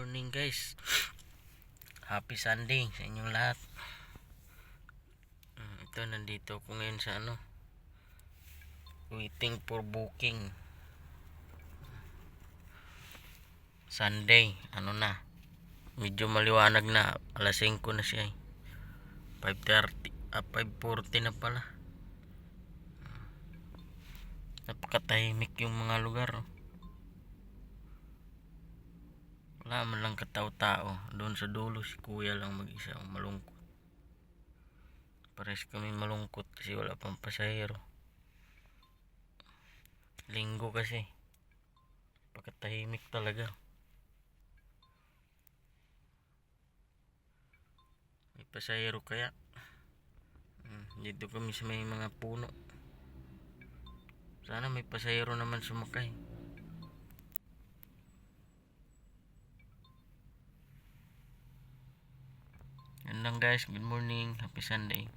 morning guys. Happy Sunday sa inyong lahat. Ito, nandito ako ngayon sa waiting for booking. Sunday, medyo maliwanag na, alas 5 na siya 5:30, 5:40 na pala. Napakatahimik yung mga lugar. Wala man lang katao-tao. Doon sa dulo si kuya lang mag-isa, malungkot. Pares kami malungkot kasi wala pang pasahero. Linggo kasi. Napakatahimik talaga. May pasahero kaya? Dito kami sa may mga puno. Sana may pasahero naman sumakay. Yan lang guys, good morning, happy Sunday.